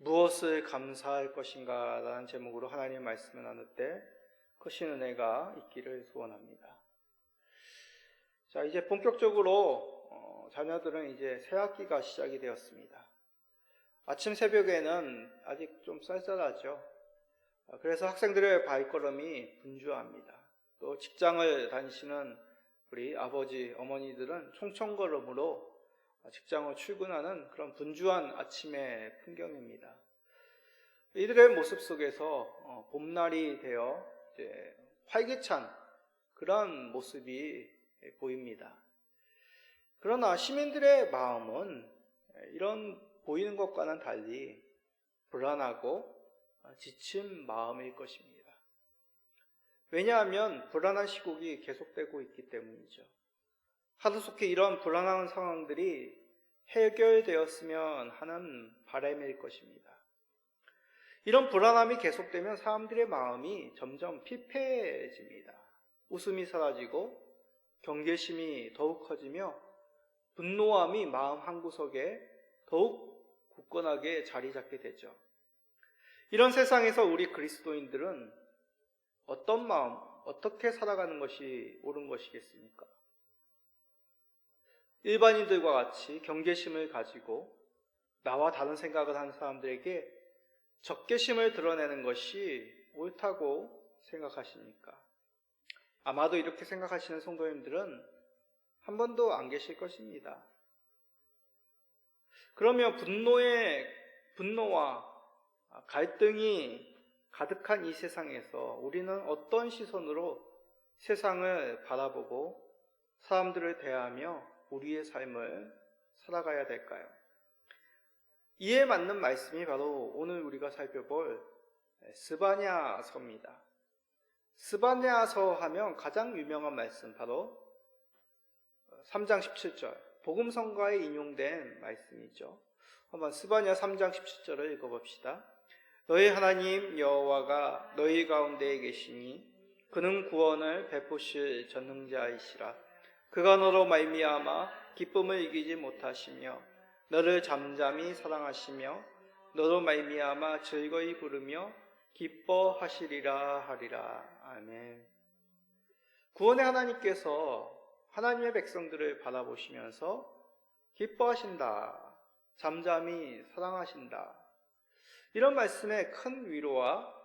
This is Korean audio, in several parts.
무엇을 감사할 것인가 라는 제목으로 하나님의 말씀을 나눌 때 크신 은혜가 있기를 소원합니다. 자, 이제 본격적으로 자녀들은 이제 새 학기가 시작이 되었습니다. 아침 새벽에는 아직 좀 쌀쌀하죠. 그래서 학생들의 발걸음이 분주합니다. 또 직장을 다니시는 우리 아버지, 어머니들은 총총걸음으로 직장을 출근하는 그런 분주한 아침의 풍경입니다. 이들의 모습 속에서 봄날이 되어 이제 활기찬 그런 모습이 보입니다. 그러나 시민들의 마음은 이런 보이는 것과는 달리 불안하고 지친 마음일 것입니다. 왜냐하면 불안한 시국이 계속되고 있기 때문이죠. 하루속히 이런 불안한 상황들이 해결되었으면 하는 바람일 것입니다. 이런 불안함이 계속되면 사람들의 마음이 점점 피폐해집니다. 웃음이 사라지고 경계심이 더욱 커지며 분노함이 마음 한구석에 더욱 굳건하게 자리 잡게 되죠. 이런 세상에서 우리 그리스도인들은 어떤 마음, 어떻게 살아가는 것이 옳은 것이겠습니까? 일반인들과 같이 경계심을 가지고 나와 다른 생각을 하는 사람들에게 적개심을 드러내는 것이 옳다고 생각하십니까? 아마도 이렇게 생각하시는 성도님들은 한 번도 안 계실 것입니다. 그러면 분노와 갈등이 가득한 이 세상에서 우리는 어떤 시선으로 세상을 바라보고 사람들을 대하며 우리의 삶을 살아가야 될까요? 이에 맞는 말씀이 바로 오늘 우리가 살펴볼 스바냐서입니다. 스바냐서 하면 가장 유명한 말씀 바로 3장 17절 복음성가에 인용된 말씀이죠. 한번 스바냐 3장 17절을 읽어봅시다. 너희 하나님 여호와가 너희 가운데에 계시니 그는 구원을 베푸실 전능자이시라. 그가 너로 말미암아 기쁨을 이기지 못하시며 너를 잠잠히 사랑하시며 너로 말미암아 즐거이 부르며 기뻐하시리라 하리라. 아멘. 구원의 하나님께서 하나님의 백성들을 바라보시면서 기뻐하신다, 잠잠히 사랑하신다, 이런 말씀에 큰 위로와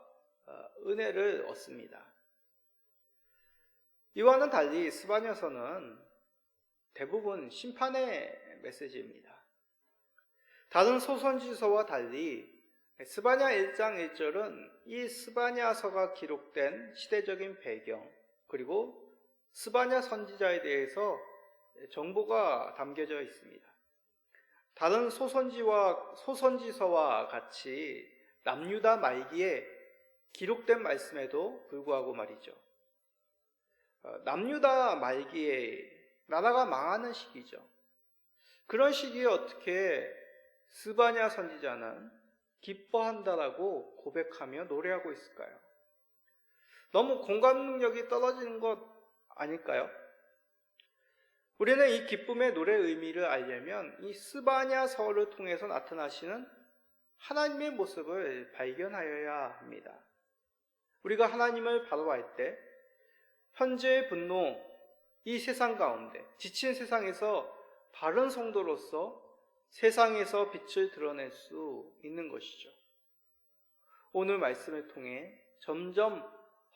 은혜를 얻습니다. 이와는 달리 스바냐서는 대부분 심판의 메시지입니다. 다른 소선지서와 달리 스바냐 1장 1절은 이 스바냐서가 기록된 시대적인 배경 그리고 스바냐 선지자에 대해서 정보가 담겨져 있습니다. 다른 소선지서와 같이 남유다 말기에 기록된 말씀에도 불구하고 말이죠. 남유다 말기에 나라가 망하는 시기죠. 그런 시기에 어떻게 스바냐 선지자는 기뻐한다라고 고백하며 노래하고 있을까요? 너무 공감 능력이 떨어지는 것 아닐까요? 우리는 이 기쁨의 노래 의미를 알려면 이 스바냐서를 통해서 나타나시는 하나님의 모습을 발견하여야 합니다. 우리가 하나님을 바라볼 때 현재의 분노, 이 세상 가운데 지친 세상에서 바른 성도로서 세상에서 빛을 드러낼 수 있는 것이죠. 오늘 말씀을 통해 점점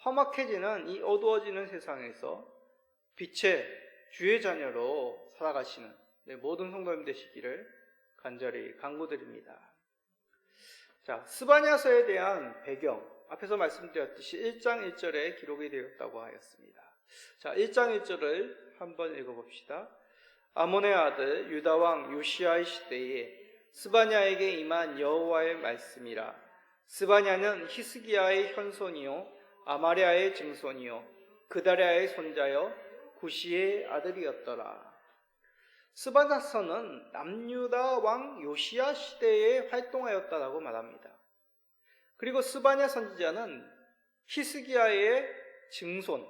험악해지는 이 어두워지는 세상에서 빛의 주의 자녀로 살아가시는 모든 성도님 되시기를 간절히 간구드립니다. 자, 스바냐서에 대한 배경, 앞에서 말씀드렸듯이 1장 1절에 기록이 되었다고 하였습니다. 자, 1장 1절을 한번 읽어봅시다. 아몬의 아들 유다 왕 요시아의 시대에 스바냐에게 임한 여호와의 말씀이라. 스바냐는 히스기야의 현손이요 아마랴의 증손이요 그다랴의 손자여 구시의 아들이었더라. 스바냐서는 남유다 왕 요시야 시대에 활동하였다라고 말합니다. 그리고 스바냐 선지자는 히스기야의 증손,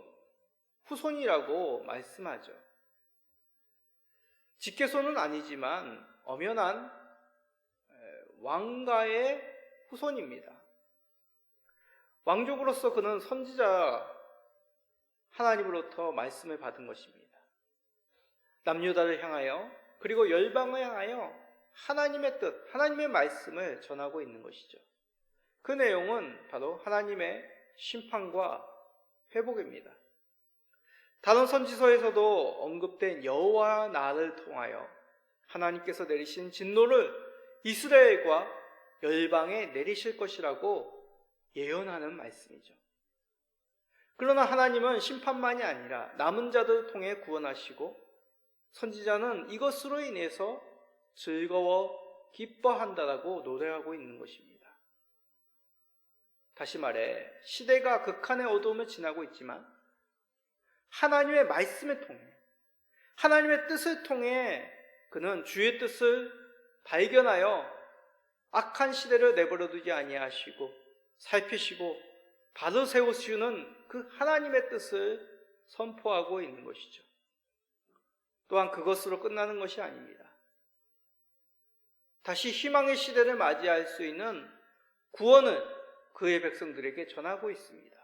후손이라고 말씀하죠. 직계손은 아니지만 엄연한 왕가의 후손입니다. 왕족으로서 그는 선지자 하나님으로부터 말씀을 받은 것입니다. 남유다를 향하여 그리고 열방을 향하여 하나님의 뜻, 하나님의 말씀을 전하고 있는 것이죠. 그 내용은 바로 하나님의 심판과 회복입니다. 다른 선지서에서도 언급된 여호와 나를 통하여 하나님께서 내리신 진노를 이스라엘과 열방에 내리실 것이라고 예언하는 말씀이죠. 그러나 하나님은 심판만이 아니라 남은 자들을 통해 구원하시고 선지자는 이것으로 인해서 즐거워 기뻐한다라고 노래하고 있는 것입니다. 다시 말해 시대가 극한의 어두움을 지나고 있지만 하나님의 말씀을 통해 하나님의 뜻을 통해 그는 주의 뜻을 발견하여 악한 시대를 내버려 두지 아니하시고 살피시고 바로 세우시는 그 하나님의 뜻을 선포하고 있는 것이죠. 또한 그것으로 끝나는 것이 아닙니다. 다시 희망의 시대를 맞이할 수 있는 구원을 그의 백성들에게 전하고 있습니다.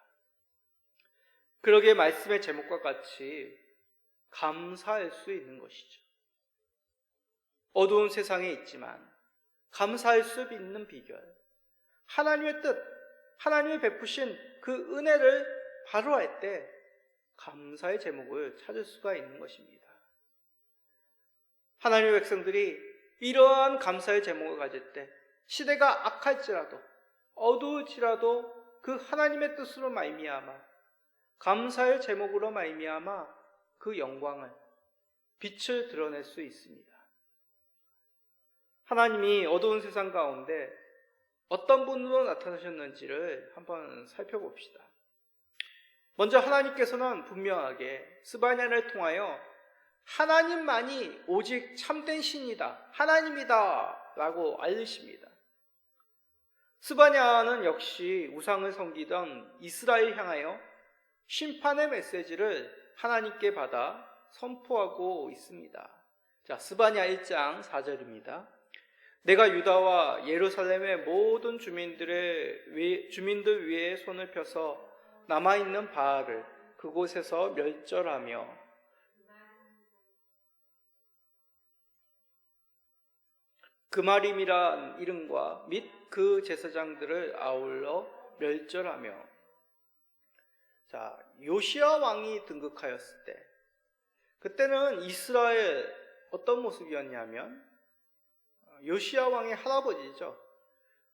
그러기에 말씀의 제목과 같이 감사할 수 있는 것이죠. 어두운 세상에 있지만 감사할 수 있는 비결, 하나님의 뜻, 하나님이 베푸신 그 은혜를 바로할 때 감사의 제목을 찾을 수가 있는 것입니다. 하나님의 백성들이 이러한 감사의 제목을 가질 때 시대가 악할지라도 어두울지라도 그 하나님의 뜻으로 말미암아 감사의 제목으로 말미암아 그 영광을 빛을 드러낼 수 있습니다. 하나님이 어두운 세상 가운데 어떤 분으로 나타나셨는지를 한번 살펴봅시다. 먼저 하나님께서는 분명하게 스바냐를 통하여 하나님만이 오직 참된 신이다, 하나님이다 라고 알리십니다. 스바냐는 역시 우상을 섬기던 이스라엘 향하여 심판의 메시지를 하나님께 받아 선포하고 있습니다. 자, 스바냐 1장 4절입니다. 내가 유다와 예루살렘의 모든 주민들 위에 손을 펴서 남아있는 바알을 그곳에서 멸절하며 그마림이란 이름과 및 그 제사장들을 아울러 멸절하며. 자, 요시야 왕이 등극하였을 때 그때는 이스라엘 어떤 모습이었냐면 요시야 왕의 할아버지죠.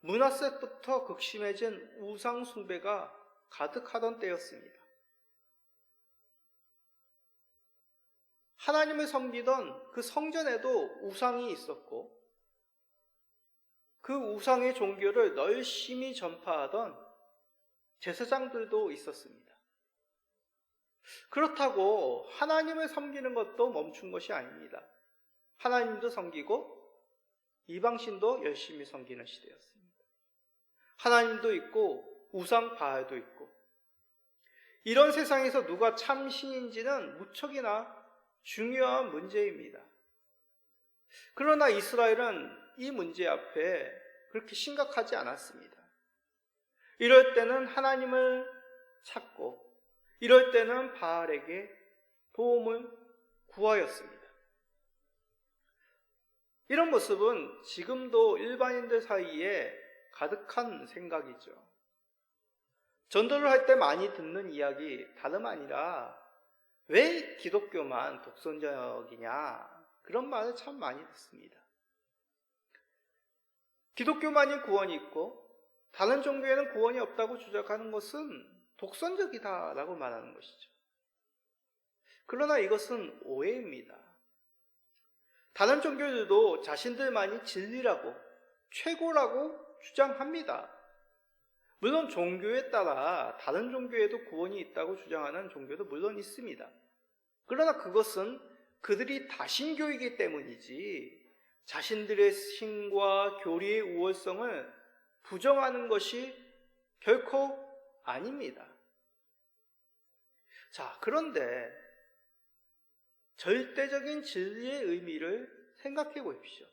므낫셋부터 극심해진 우상 숭배가 가득하던 때였습니다. 하나님을 섬기던 그 성전에도 우상이 있었고 그 우상의 종교를 열심히 전파하던 제사장들도 있었습니다. 그렇다고 하나님을 섬기는 것도 멈춘 것이 아닙니다. 하나님도 섬기고 이방신도 열심히 섬기는 시대였습니다. 하나님도 있고 우상 바알도 있고 이런 세상에서 누가 참 신인지는 무척이나 중요한 문제입니다. 그러나 이스라엘은 이 문제 앞에 그렇게 심각하지 않았습니다. 이럴 때는 하나님을 찾고 이럴 때는 바알에게 도움을 구하였습니다. 이런 모습은 지금도 일반인들 사이에 가득한 생각이죠. 전도를 할 때 많이 듣는 이야기 다름 아니라 왜 기독교만 독선적이냐 그런 말을 참 많이 듣습니다. 기독교만이 구원이 있고 다른 종교에는 구원이 없다고 주장하는 것은 독선적이다라고 말하는 것이죠. 그러나 이것은 오해입니다. 다른 종교들도 자신들만이 진리라고 최고라고 주장합니다. 물론 종교에 따라 다른 종교에도 구원이 있다고 주장하는 종교도 물론 있습니다. 그러나 그것은 그들이 다신교이기 때문이지 자신들의 신과 교리의 우월성을 부정하는 것이 결코 아닙니다. 자, 그런데 절대적인 진리의 의미를 생각해 보십시오.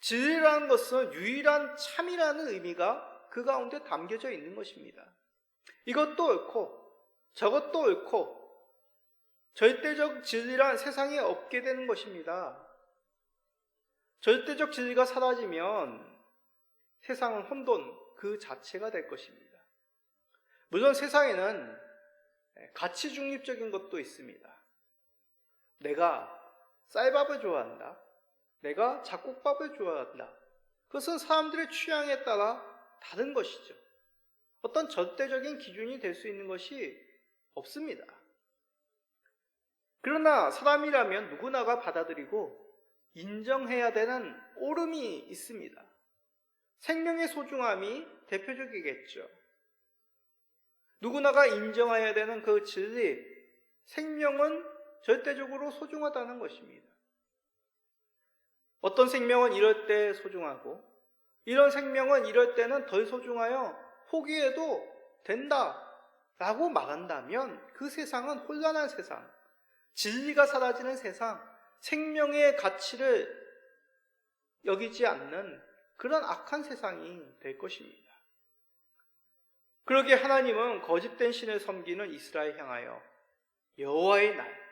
진리라는 것은 유일한 참이라는 의미가 그 가운데 담겨져 있는 것입니다. 이것도 옳고 저것도 옳고 절대적 진리란 세상에 없게 되는 것입니다. 절대적 진리가 사라지면 세상은 혼돈 그 자체가 될 것입니다. 물론 세상에는 가치 중립적인 것도 있습니다. 내가 쌀밥을 좋아한다. 내가 잡곡밥을 좋아한다. 그것은 사람들의 취향에 따라 다른 것이죠. 어떤 절대적인 기준이 될 수 있는 것이 없습니다. 그러나 사람이라면 누구나가 받아들이고 인정해야 되는 옳음이 있습니다. 생명의 소중함이 대표적이겠죠. 누구나가 인정해야 되는 그 진리, 생명은 절대적으로 소중하다는 것입니다. 어떤 생명은 이럴 때 소중하고 이런 생명은 이럴 때는 덜 소중하여 포기해도 된다라고 말한다면 그 세상은 혼란한 세상, 진리가 사라지는 세상, 생명의 가치를 여기지 않는 그런 악한 세상이 될 것입니다. 그러기에 하나님은 거짓된 신을 섬기는 이스라엘 향하여 여호와의 날,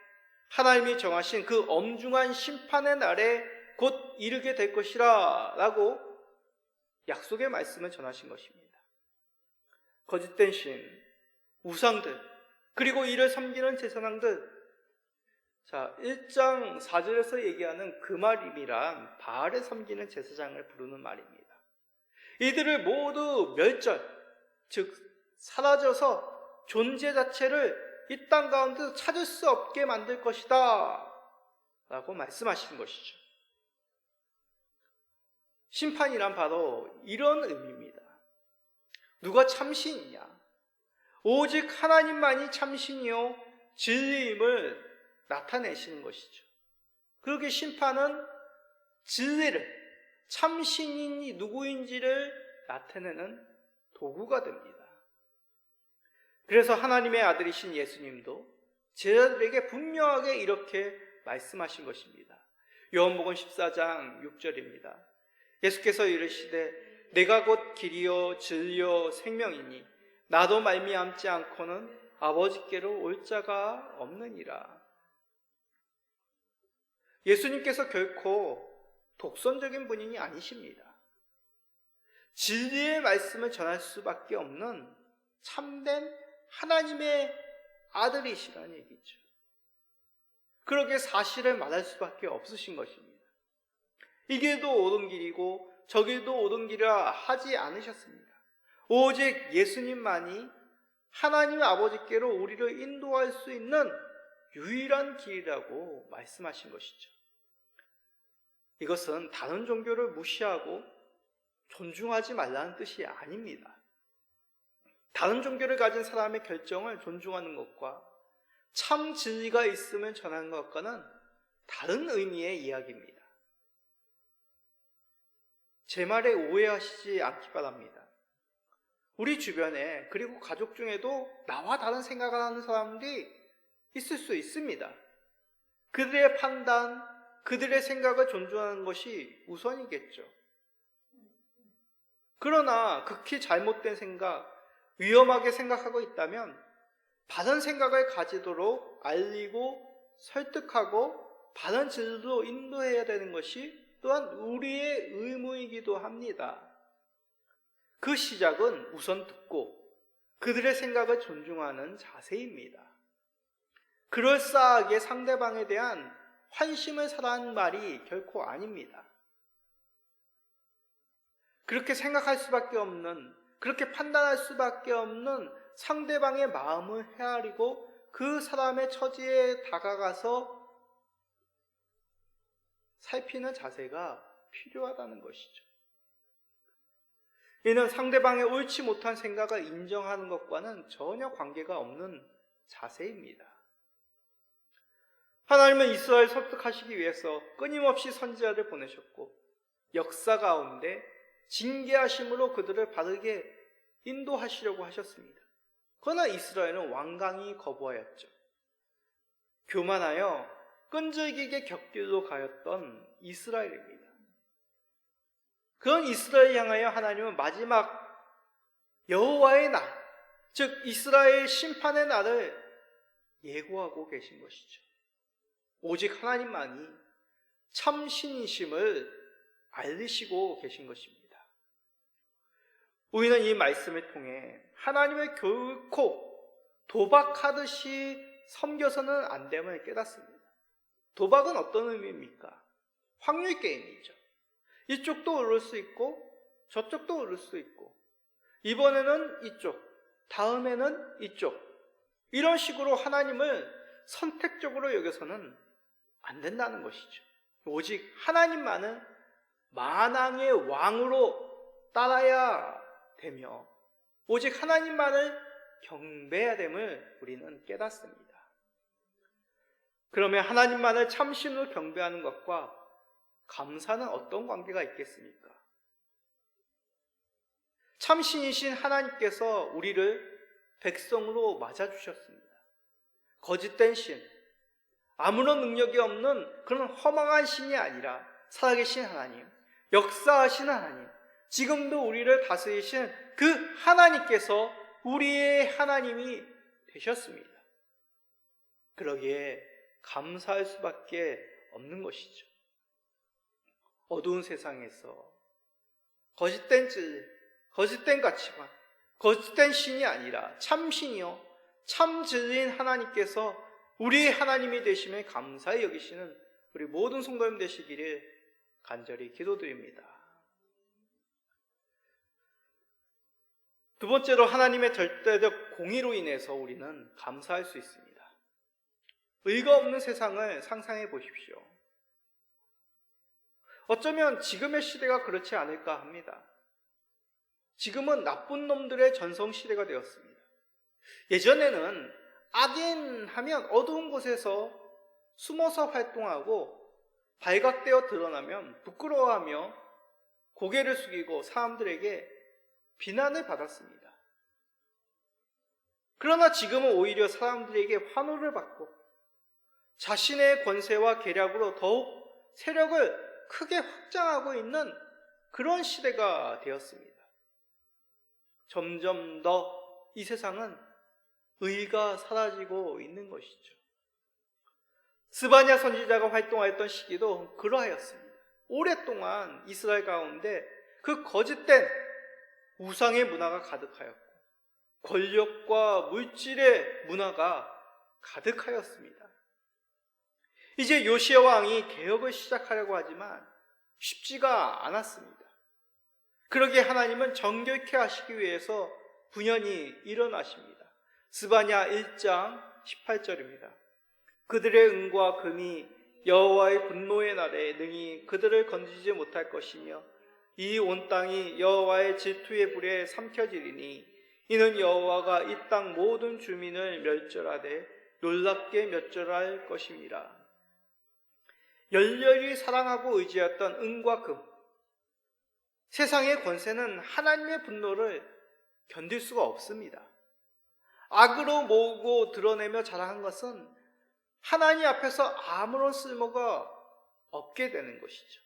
하나님이 정하신 그 엄중한 심판의 날에 곧 이르게 될 것이라 라고 약속의 말씀을 전하신 것입니다. 거짓된 신, 우상들, 그리고 이를 섬기는 제사장들, 자, 1장 4절에서 얘기하는 그 말임이란 바알을 섬기는 제사장을 부르는 말입니다. 이들을 모두 멸절, 즉 사라져서 존재 자체를 이 땅 가운데 찾을 수 없게 만들 것이다 라고 말씀하시는 것이죠. 심판이란 바로 이런 의미입니다. 누가 참신이냐? 오직 하나님만이 참신이요 진리임을 나타내시는 것이죠. 그렇게 심판은 진리를, 참신인이 누구인지를 나타내는 도구가 됩니다. 그래서 하나님의 아들이신 예수님도 제자들에게 분명하게 이렇게 말씀하신 것입니다. 요한복음 14장 6절입니다. 예수께서 이르시되 내가 곧 길이요 진리요 생명이니 나도 말미암지 않고는 아버지께로 올 자가 없느니라. 예수님께서 결코 독선적인 분이 아니십니다. 진리의 말씀을 전할 수밖에 없는 참된 하나님의 아들이시라는 얘기죠. 그렇게 사실을 말할 수밖에 없으신 것입니다. 이 길도 옳은 길이고 저 길도 옳은 길이라 하지 않으셨습니다. 오직 예수님만이 하나님 아버지께로 우리를 인도할 수 있는 유일한 길이라고 말씀하신 것이죠. 이것은 다른 종교를 무시하고 존중하지 말라는 뜻이 아닙니다. 다른 종교를 가진 사람의 결정을 존중하는 것과 참 진리가 있음을 전하는 것과는 다른 의미의 이야기입니다. 제 말에 오해하시지 않기 바랍니다. 우리 주변에 그리고 가족 중에도 나와 다른 생각을 하는 사람들이 있을 수 있습니다. 그들의 판단, 그들의 생각을 존중하는 것이 우선이겠죠. 그러나 극히 잘못된 생각, 위험하게 생각하고 있다면 바른 생각을 가지도록 알리고 설득하고 바른 진리로 인도해야 되는 것이 또한 우리의 의무이기도 합니다. 그 시작은 우선 듣고 그들의 생각을 존중하는 자세입니다. 그럴싸하게 상대방에 대한 환심을 사라는 말이 결코 아닙니다. 그렇게 생각할 수밖에 없는, 그렇게 판단할 수밖에 없는 상대방의 마음을 헤아리고 그 사람의 처지에 다가가서 살피는 자세가 필요하다는 것이죠. 이는 상대방의 옳지 못한 생각을 인정하는 것과는 전혀 관계가 없는 자세입니다. 하나님은 이스라엘을 설득하시기 위해서 끊임없이 선지자를 보내셨고 역사 가운데 징계하심으로 그들을 바르게 인도하시려고 하셨습니다. 그러나 이스라엘은 완강히 거부하였죠. 교만하여 끈질기게 격길로 가였던 이스라엘입니다. 그런 이스라엘 향하여 하나님은 마지막 여호와의 날, 즉 이스라엘 심판의 날을 예고하고 계신 것이죠. 오직 하나님만이 참 신이심을 알리시고 계신 것입니다. 우리는 이 말씀을 통해 하나님을 결코 도박하듯이 섬겨서는 안 됨을 깨닫습니다. 도박은 어떤 의미입니까? 확률 게임이죠. 이쪽도 오를 수 있고 저쪽도 오를 수 있고, 이번에는 이쪽, 다음에는 이쪽, 이런 식으로 하나님을 선택적으로 여겨서는 안 된다는 것이죠. 오직 하나님만은 만왕의 왕으로 따라야 되며 오직 하나님만을 경배해야 됨을 우리는 깨닫습니다. 그러면 하나님만을 참신으로 경배하는 것과 감사는 어떤 관계가 있겠습니까? 참신이신 하나님께서 우리를 백성으로 맞아주셨습니다. 거짓된 신, 아무런 능력이 없는 그런 허망한 신이 아니라 살아계신 하나님, 역사하시는 하나님, 지금도 우리를 다스리신 그 하나님께서 우리의 하나님이 되셨습니다. 그러기에 감사할 수밖에 없는 것이죠. 어두운 세상에서 거짓된 진리, 거짓된 가치관, 거짓된 신이 아니라 참신이요 참 진리인 하나님께서 우리의 하나님이 되심에 감사히 여기시는 우리 모든 성도님 되시기를 간절히 기도드립니다. 두 번째로 하나님의 절대적 공의로 인해서 우리는 감사할 수 있습니다. 의가 없는 세상을 상상해 보십시오. 어쩌면 지금의 시대가 그렇지 않을까 합니다. 지금은 나쁜 놈들의 전성시대가 되었습니다. 예전에는 악인하면 어두운 곳에서 숨어서 활동하고 발각되어 드러나면 부끄러워하며 고개를 숙이고 사람들에게 비난을 받았습니다. 그러나 지금은 오히려 사람들에게 환호를 받고 자신의 권세와 계략으로 더욱 세력을 크게 확장하고 있는 그런 시대가 되었습니다. 점점 더 이 세상은 의가 사라지고 있는 것이죠. 스바냐 선지자가 활동하였던 시기도 그러하였습니다. 오랫동안 이스라엘 가운데 그 거짓된 우상의 문화가 가득하였고 권력과 물질의 문화가 가득하였습니다. 이제 요시야 왕이 개혁을 시작하려고 하지만 쉽지가 않았습니다. 그러기에 하나님은 정결케 하시기 위해서 분연히 일어나십니다. 스바냐 1장 18절입니다. 그들의 은과 금이 여호와의 분노의 날에 능히 그들을 건지지 못할 것이며 이 온 땅이 여호와의 질투의 불에 삼켜지리니 이는 여호와가 이 땅 모든 주민을 멸절하되 놀랍게 멸절할 것임이라. 열렬히 사랑하고 의지했던 은과 금, 세상의 권세는 하나님의 분노를 견딜 수가 없습니다. 악으로 모으고 드러내며 자랑한 것은 하나님 앞에서 아무런 쓸모가 없게 되는 것이죠.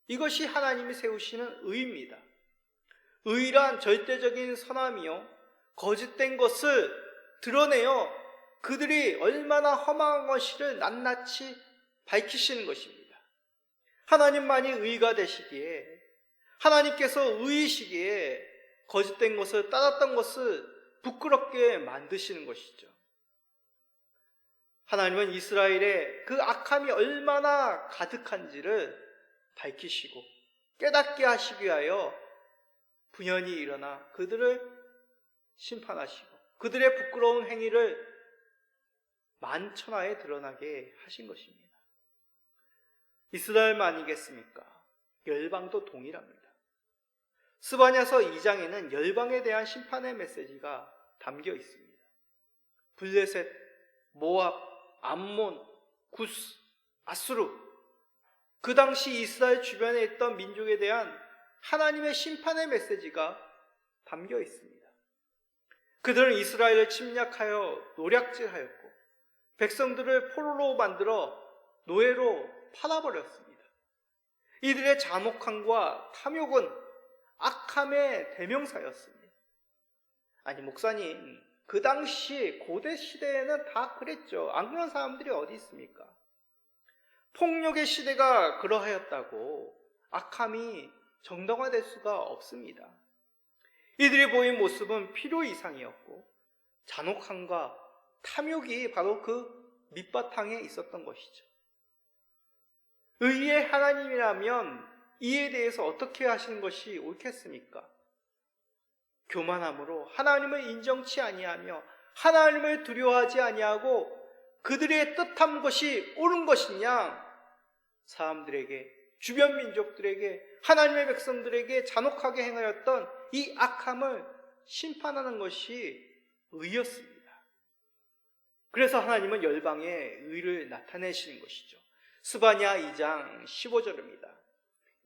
이것이 하나님이 세우시는 의입니다. 의란 절대적인 선함이요 거짓된 것을 드러내어 그들이 얼마나 허망한 것인지를 낱낱이 밝히시는 것입니다. 하나님만이 의가 되시기에, 하나님께서 의이시기에 거짓된 것을 따랐던 것을 부끄럽게 만드시는 것이죠. 하나님은 이스라엘의 그 악함이 얼마나 가득한지를 밝히시고 깨닫게 하시기 위하여 분연히 일어나 그들을 심판하시고 그들의 부끄러운 행위를 만천하에 드러나게 하신 것입니다. 이스라엘만이겠습니까? 열방도 동일합니다. 스바냐서 2장에는 열방에 대한 심판의 메시지가 담겨 있습니다. 블레셋, 모압, 암몬, 구스, 아수르, 그 당시 이스라엘 주변에 있던 민족에 대한 하나님의 심판의 메시지가 담겨 있습니다. 그들은 이스라엘을 침략하여 노략질하였고 백성들을 포로로 만들어 노예로 팔아버렸습니다. 이들의 잔혹함과 탐욕은 악함의 대명사였습니다. 아니 목사님, 그 당시 고대 시대에는 다 그랬죠. 안 그런 사람들이 어디 있습니까? 폭력의 시대가 그러하였다고 악함이 정당화될 수가 없습니다. 이들이 보인 모습은 필요 이상이었고 잔혹함과 탐욕이 바로 그 밑바탕에 있었던 것이죠. 의의 하나님이라면 이에 대해서 어떻게 하시는 것이 옳겠습니까? 교만함으로 하나님을 인정치 아니하며 하나님을 두려워하지 아니하고 그들의 뜻한 것이 옳은 것이냐, 사람들에게, 주변 민족들에게, 하나님의 백성들에게 잔혹하게 행하였던 이 악함을 심판하는 것이 의였습니다. 그래서 하나님은 열방에 의를 나타내시는 것이죠. 스바냐 2장 15절입니다.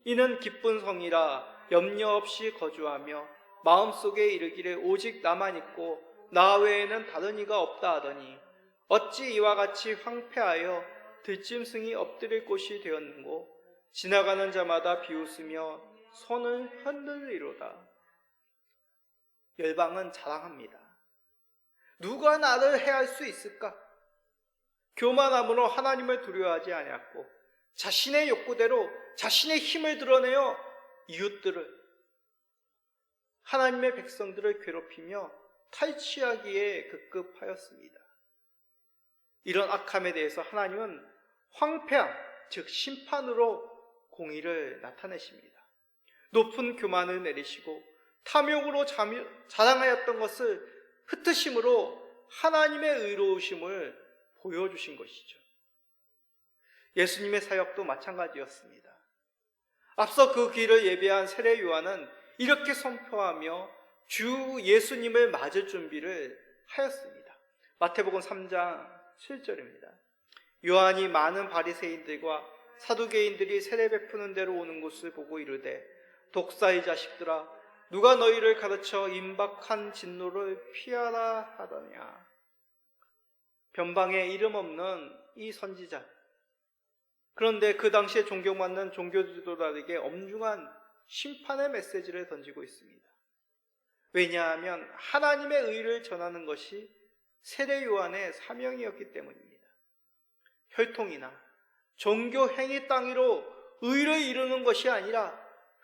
이는 기쁜 성이라 염려 없이 거주하며 마음속에 이르기를 오직 나만 있고 나 외에는 다른 이가 없다 하더니 어찌 이와 같이 황폐하여 들짐승이 엎드릴 곳이 되었는고 지나가는 자마다 비웃으며 손을 흔들리로다. 열방은 자랑합니다. 누가 나를 해할 수 있을까? 교만함으로 하나님을 두려워하지 아니하고 자신의 욕구대로 자신의 힘을 드러내어 이웃들을, 하나님의 백성들을 괴롭히며 탈취하기에 급급하였습니다. 이런 악함에 대해서 하나님은 황폐함, 즉 심판으로 공의를 나타내십니다. 높은 교만을 내리시고 탐욕으로 자랑하였던 것을 흩으심으로 하나님의 의로우심을 보여주신 것이죠. 예수님의 사역도 마찬가지였습니다. 앞서 그 길을 예배한 세례 요한은 이렇게 선포하며 주 예수님을 맞을 준비를 하였습니다. 마태복음 3장 7절입니다. 요한이 많은 바리새인들과 사두개인들이 세례 베푸는 데로 오는 곳을 보고 이르되 독사의 자식들아, 누가 너희를 가르쳐 임박한 진노를 피하라 하더냐. 변방에 이름 없는 이 선지자, 그런데 그 당시에 존경받는 종교 지도자들에게 엄중한 심판의 메시지를 던지고 있습니다. 왜냐하면 하나님의 의를 전하는 것이 세례 요한의 사명이었기 때문입니다. 혈통이나 종교 행위 따위로 의를 이루는 것이 아니라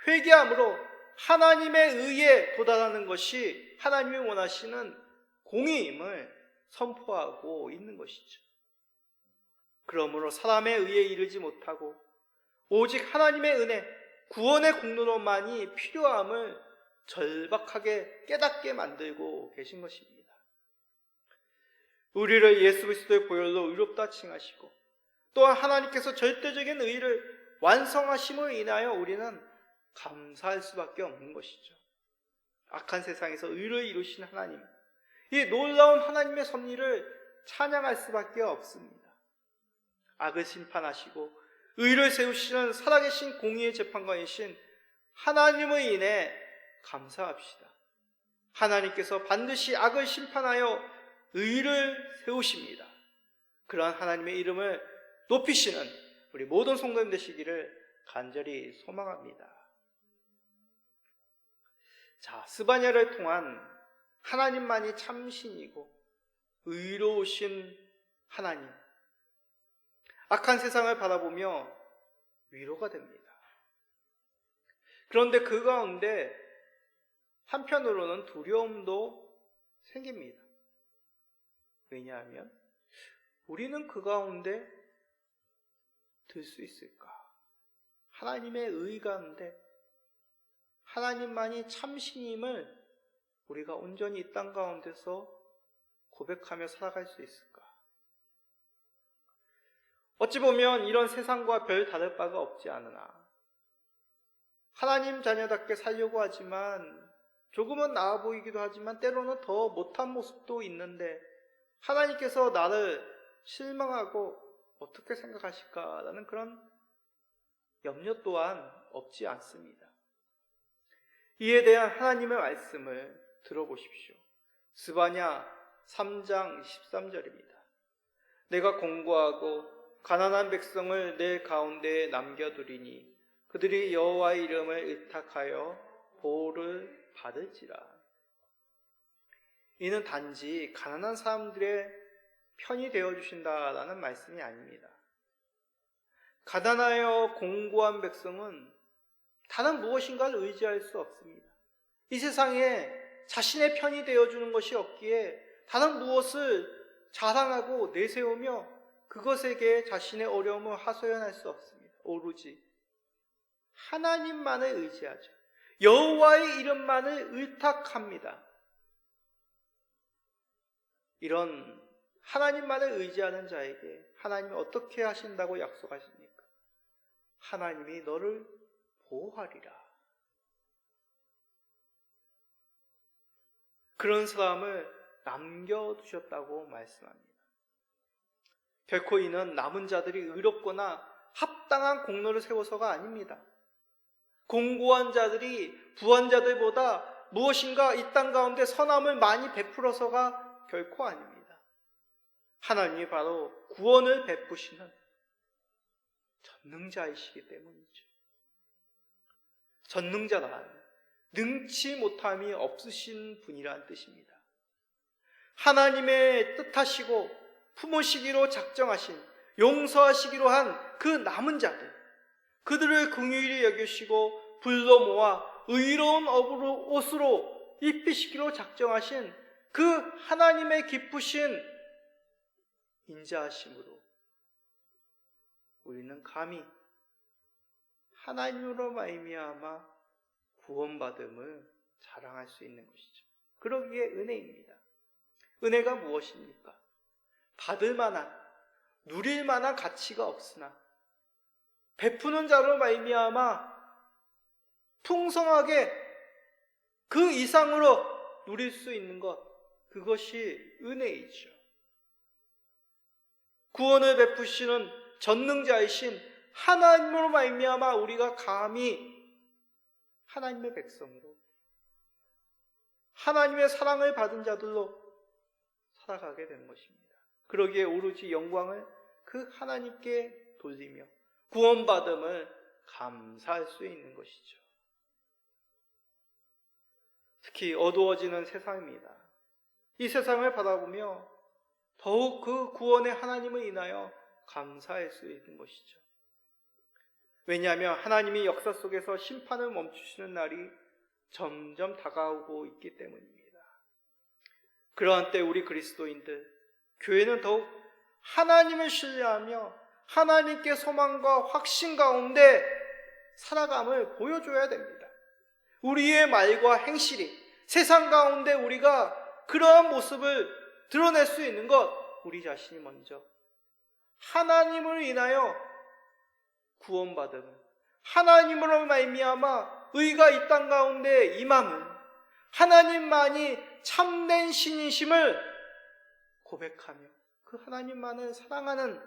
회개함으로 하나님의 의에 도달하는 것이 하나님이 원하시는 공의임을 선포하고 있는 것이죠. 그러므로 사람의 의에 이르지 못하고 오직 하나님의 은혜, 구원의 공로만이 필요함을 절박하게 깨닫게 만들고 계신 것입니다. 우리를 예수 그리스도의 보혈로 의롭다 칭하시고 또한 하나님께서 절대적인 의를 완성하심으로 인하여 우리는 감사할 수밖에 없는 것이죠. 악한 세상에서 의를 이루신 하나님, 이 놀라운 하나님의 섭리를 찬양할 수밖에 없습니다. 악을 심판하시고 의를 세우시는 살아계신 공의의 재판관이신 하나님을 인해 감사합시다. 하나님께서 반드시 악을 심판하여 의를 세우십니다. 그러한 하나님의 이름을 높이시는 우리 모든 성도님 되시기를 간절히 소망합니다. 자, 스바냐를 통한 하나님만이 참신이고 의로우신 하나님, 악한 세상을 바라보며 위로가 됩니다. 그런데 그 가운데 한편으로는 두려움도 생깁니다. 왜냐하면 우리는 그 가운데 들 수 있을까? 하나님의 의 가운데 하나님만이 참신임을 우리가 온전히 이 땅 가운데서 고백하며 살아갈 수 있을까? 어찌 보면 이런 세상과 별 다를 바가 없지 않으나 하나님 자녀답게 살려고 하지만 조금은 나아 보이기도 하지만 때로는 더 못한 모습도 있는데 하나님께서 나를 실망하고 어떻게 생각하실까라는 그런 염려 또한 없지 않습니다. 이에 대한 하나님의 말씀을 들어보십시오. 스바냐 3장 13절입니다. 내가 공고하고 가난한 백성을 내 가운데에 남겨두리니 그들이 여호와의 이름을 의탁하여 보호를 받을지라. 이는 단지 가난한 사람들의 편이 되어주신다라는 말씀이 아닙니다. 가난하여 공고한 백성은 다른 무엇인가를 의지할 수 없습니다. 이 세상에 자신의 편이 되어주는 것이 없기에 다른 무엇을 자랑하고 내세우며 그것에게 자신의 어려움을 하소연할 수 없습니다. 오로지 하나님만을 의지하죠. 여호와의 이름만을 의탁합니다. 이런 하나님만을 의지하는 자에게 하나님이 어떻게 하신다고 약속하십니까? 하나님이 너를 보호하리라. 그런 사람을 남겨두셨다고 말씀합니다. 결코 이는 남은 자들이 의롭거나 합당한 공로를 세워서가 아닙니다. 공고한 자들이 부한 자들보다 무엇인가 이 땅 가운데 선함을 많이 베풀어서가 결코 아닙니다. 하나님이 바로 구원을 베푸시는 전능자이시기 때문이죠. 전능자란 능치 못함이 없으신 분이란 뜻입니다. 하나님의 뜻하시고 품으시기로 작정하신, 용서하시기로 한 그 남은 자들, 그들을 긍휼히 여기시고 불러 모아 의로운 옷으로 입히시기로 작정하신 그 하나님의 기쁘신 인자하심으로 우리는 감히 하나님으로 말미암아 구원받음을 자랑할 수 있는 것이죠. 그러기에 은혜입니다. 은혜가 무엇입니까? 받을 만한, 누릴 만한 가치가 없으나 베푸는 자로 말미암아 풍성하게 그 이상으로 누릴 수 있는 것, 그것이 은혜이죠. 구원을 베푸시는 전능자이신 하나님으로 말미암아 우리가 감히 하나님의 백성으로, 하나님의 사랑을 받은 자들로 살아가게 되는 것입니다. 그러기에 오로지 영광을 그 하나님께 돌리며 구원받음을 감사할 수 있는 것이죠. 특히 어두워지는 세상입니다. 이 세상을 바라보며 더욱 그 구원의 하나님을 인하여 감사할 수 있는 것이죠. 왜냐하면 하나님이 역사 속에서 심판을 멈추시는 날이 점점 다가오고 있기 때문입니다. 그러한 때 우리 그리스도인들, 교회는 더욱 하나님을 신뢰하며 하나님께 소망과 확신 가운데 살아감을 보여줘야 됩니다. 우리의 말과 행실이 세상 가운데 우리가 그러한 모습을 드러낼 수 있는 것, 우리 자신이 먼저 하나님을 인하여 구원받음을, 하나님으로 말미암아 의가 이 땅 가운데 임함을, 하나님만이 참된 신이심을 고백하며 그 하나님만을 사랑하는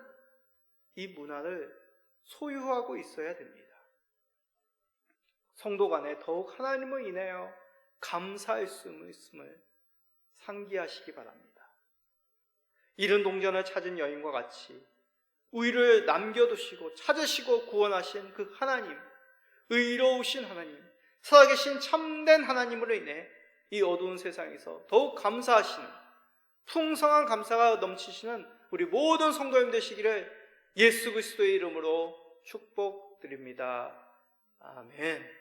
이 문화를 소유하고 있어야 됩니다. 성도 간에 더욱 하나님을 인하여 감사할 수 있음을 상기하시기 바랍니다. 잃은 동전을 찾은 여인과 같이 우리를 남겨두시고 찾으시고 구원하신 그 하나님, 의로우신 하나님, 살아계신 참된 하나님으로 인해 이 어두운 세상에서 더욱 감사하시는, 풍성한 감사가 넘치시는 우리 모든 성도님 되시기를 예수 그리스도의 이름으로 축복드립니다. 아멘.